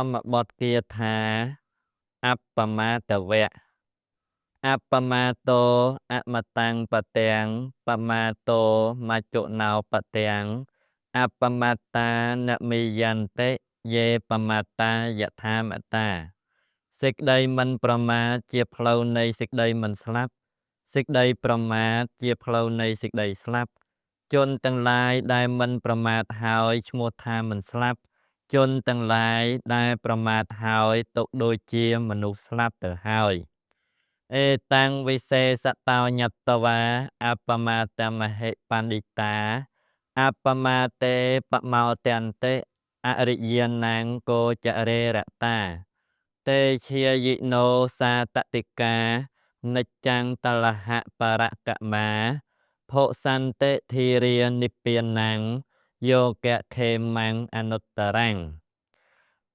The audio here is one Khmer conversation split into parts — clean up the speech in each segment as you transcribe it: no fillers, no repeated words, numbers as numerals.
ម្មបទគាថាអបមាតវៈអបមាតោអមតាំងបទាំងបមាតោមច្ចុណោបទាំងអបមត្តានមីយន្តិយេបមត្តាយថាមត្តាសេចក្តីមិនប្រមាទជាផ្លូវនៃសេចក្តីមិនស្លាប់សេចក្តីប្រមាទជាផ្លូវនៃសេចក្តីស្លាប់ជនទាំងឡាយដែលមិនប្រមាទហើយឈ្មោះថាមិនស្លាប់ជនទាំងឡាយដែលប្រមាទហើយទុកដូចជាមនុស្សស្លាប់ទៅហើយអេតាំងវិសេសតោញត្តវាអបមាតមហិបណ្ឌិតាអបមាតេបមោតន្តិអរិយាណាំងកោចរេរតាតេជាយិណោសាតតិកានិច្ចាំងតលហៈបរកមាភោសន្តិធិរានិព្វានាំងយោគៈខេមាំងអនុត្តរੰ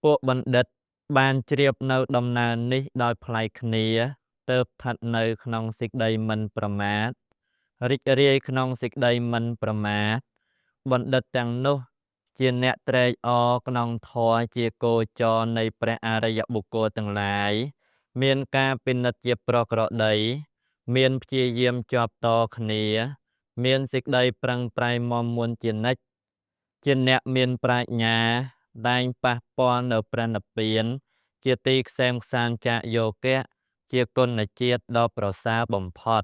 ពួកបណ្ឌិតបានជ្រាបនៅដំណើរនេះដោយប្លែកគ្នាទើបស្ថិតនៅក្នុងសេចក្តីមិនប្រមាទរីករាយក្នុងសេចក្តីមិនប្រមាទបណ្ឌិតទាំងនោះជាអ្នកត្រេកអរក្នុងធម៌ជាគោចរនៃព្រះអរិយបុគ្គលទាំងឡាយមានការពិនិត្យជាប្រក្រតីមានព្យាយាមជាប់តគ្នាមានសេចក្តីប្រឹងប្រែងមាំមួនជានិច្ចជាអ្នកមានប្រាជ្ញាតែងប៉ះពាល់នៅព្រះនិព្វានជាទីក្សែមខ្សាន្តចាកយោគៈជាគុណជាតិដ៏ប្រសើរបំផុត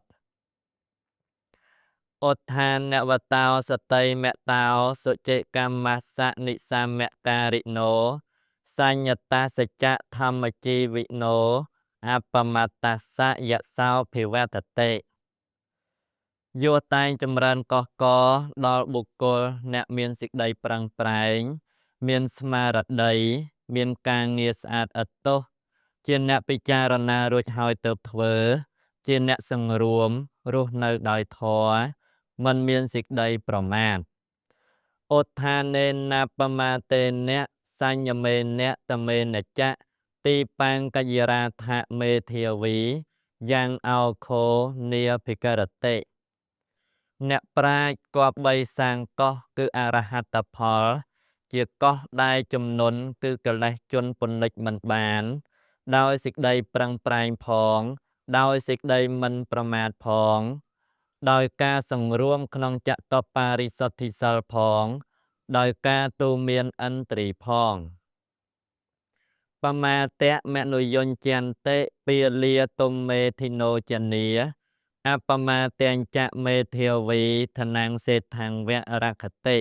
ឧទ្ធានវតោសតិមតោសុចិកម្មសនិសមការិណោសញ្ញតាសច្ចៈធម្មជីវិណោអបមត្តសយសោភិវតតិយោតែងចម្រើនកកកដល់បុគ្គលអ្នកមានសេចក្តីប្រឹងប្រែងមានស្មារតីមានការងារស្អាតឥតទោសជាអ្នកពិចារណារួចហើយទើបធ្វើជាអ្នកសង្រួមរស់នៅដោយធម៌មិនមានសេចក្តីប្រមាទឧទ្ធានេនបមាតេនៈសញ្ញមេនៈតមេនចៈទីបាំងកយរាថមេធាវីយ៉ាងអោខោនាភិករតិអ្នកប្រាជ្ញគប្បីសាងកោះគឺអរហត្តផលជាកោះដែលជំនន់គឺកិលេសជន់ពន្លិចមិនបានដោយសេចក្តីប្រឹងប្រែងផងដោយសេចក្តីមិនប្រមាទផងដោយការសង្រួមក្នុងចតុបរិសុទ្ធិសិលផងដោយការទូមានឥន្ទ្រីផងបមាតៈមនុយញ្ចន្តិពាលាទុំមេធិណោចនីអបមាទាំងចមេធាវីធនាំងសេដ្ឋាំងវរគតិ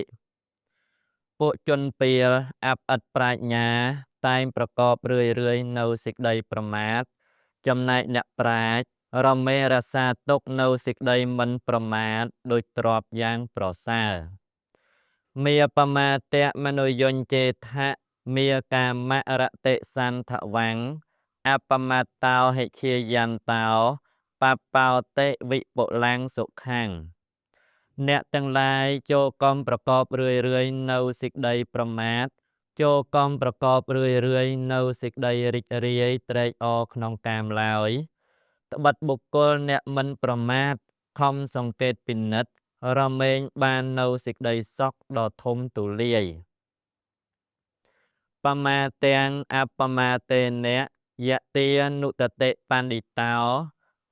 ពួកជនពាលអបឥតប្រាជ្ញាតែងប្រកបរឿយនៅសេចក្តីប្រមាទចំណែកអ្នកប្រាជ្ញរមេរសាទុកនៅសេចក្តីមិនប្រមាទដោយទ្របយ៉ាងប្រសើរមេបមាតៈមនុយញ្ចេថៈមេកាមរតិសន្ធវੰអបមត្តតោហិជាយន្តោបបោតិវិពុលੰសុខੰអ្នកទាំងឡាយចូលកំប្រកបរឿយនៅសេចក្តីប្រមាទចូលកំប្រកបរឿយនៅសេចក្តីរីករាយត្រេកអរក្នុងកាមឡើយត្បិតបុគ្គលអ្នកមិនប្រមាទខំសង្កេតពិនិត្យរមែងបាននៅសេចក្តីសុខដ៏ធំទូលាយបមាទាំងអបមាតេនៈយទានុតតិបណ្ឌិតោ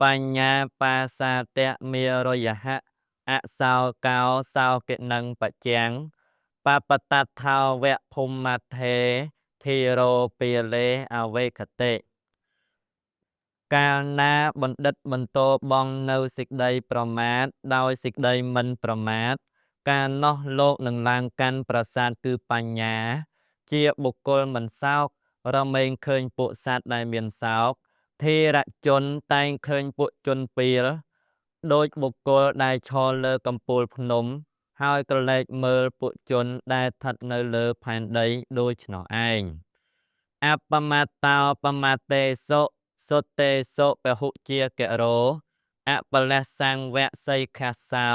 បញ្ញាបាសាតៈមេរយហៈអសោកោសោកិនੰបច្ចាំងបបតថោវៈភូមត្ថេធិរោពាលេអវេខតិកាលណាបណ្ឌិតបន្តបងនៅសេចក្តីប្រមាទដោយសេចក្តីមិនប្រមាទកាលនោះលោកនឹងឡើងកាន់ប្រាសាទគឺបញ្ញាជាបុគ្គលមិនសោករមែងឃើញពួកសត្វដែលមានសោកធេរជនតែងឃើញពួកជនពាលដោយបុគ្គលដែលឈរលើកំពូលភ្នំហើយក្រឡេកមើលពួកជនដែលស្ថិតនៅលើផែនដីដូច្នោះឯងអបមត្តតោបមត្តេសុសុតេសុពហុជាករោអបលះសង្វៈសីខាសោ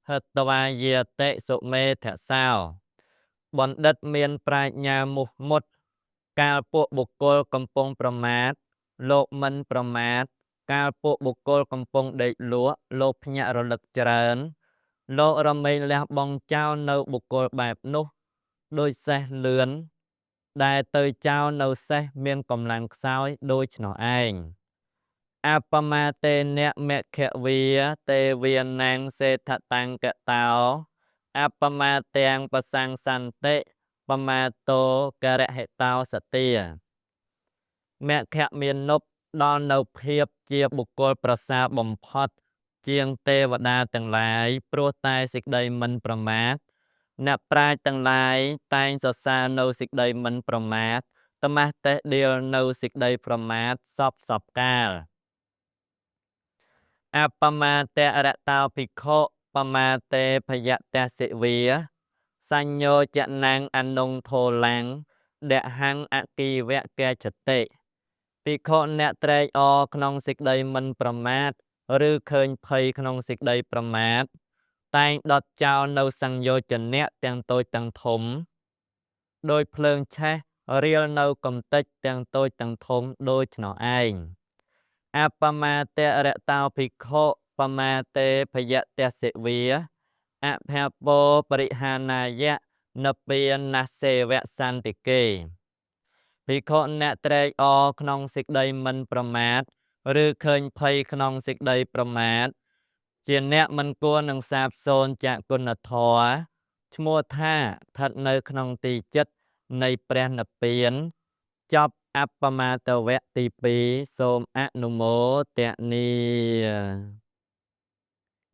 ហិតវាយាតិសុមេធសោបណ្ឌិតមានប្រាជ្ញាមុះមុតកាលពួកបុគ្គលកំពុងប្រមាទលោកមិនប្រមាទកាលពួកបុគ្គលកំពុងដេកលក់លោកភ្ញាក់រលឹកច្រើនលោករមែងលះបង់ចោលនៅបុគ្គលបែបនោះដូចសេះលឿន ដែលទៅចោលនៅសេះមានកម្លាំងខ្សោយដូច្នោះឯង អបមាទេនមគ្គវាទេវាណាំងសេដ្ឋតាំងកតោអបមាទាំងបសង្សន្តិបមាតោករហិតោសទាមគ្គមាននប់ដល់នៅភាពជាបុគ្គលប្រសើរបំផុតជាងទេវតាទាំងឡាយព្រោះតែសេចក្តីមិនប្រមាទអ្នកប្រាជ្ញទាំងឡាយតែងសរសើរនៅសេចក្តីមិនប្រមាទត្មាស់តេះដៀលនៅសេចក្តីប្រមាទសពកាលអបមាតរតោភិក្ខុបមាទេភយតសិវាសញ្ញោចណាំងអនុងធោឡាំងដហੰអគីវៈកេចតិភិក្ខុអ្នកត្រេកអរក្នុងសេចក្តីមិនប្រមាទឬឃើញភ័យក្នុងសេចក្តីប្រមាទតែងដុតចោលនៅសង្យោជនៈទាំងតូចទាំងធំដោយភ្លើងឆេះរៀលនៅកំទេចទាំងតូចទាំងធំដូច្នោះឯងអបមាតរតោភិក្ខុបមាទេភយតសិវាអភពោបរិហានាយៈនពានសេវៈសន្តិកេភិក្ខុអ្នកត្រេកអរក្នុងសេចក្តីមិនប្រមាទឬឃើញភ័យក្នុងសេចក្តីប្រមាទជាអ្នកមិនគួរនឹងសាបសូន្យចាកគុណធម៌ឈ្មោះថាស្ថិតនៅក្នុងទីចិត្តនៃព្រះនិព្វានចប់អបមាតវៈទី2សូមអនុមោទនា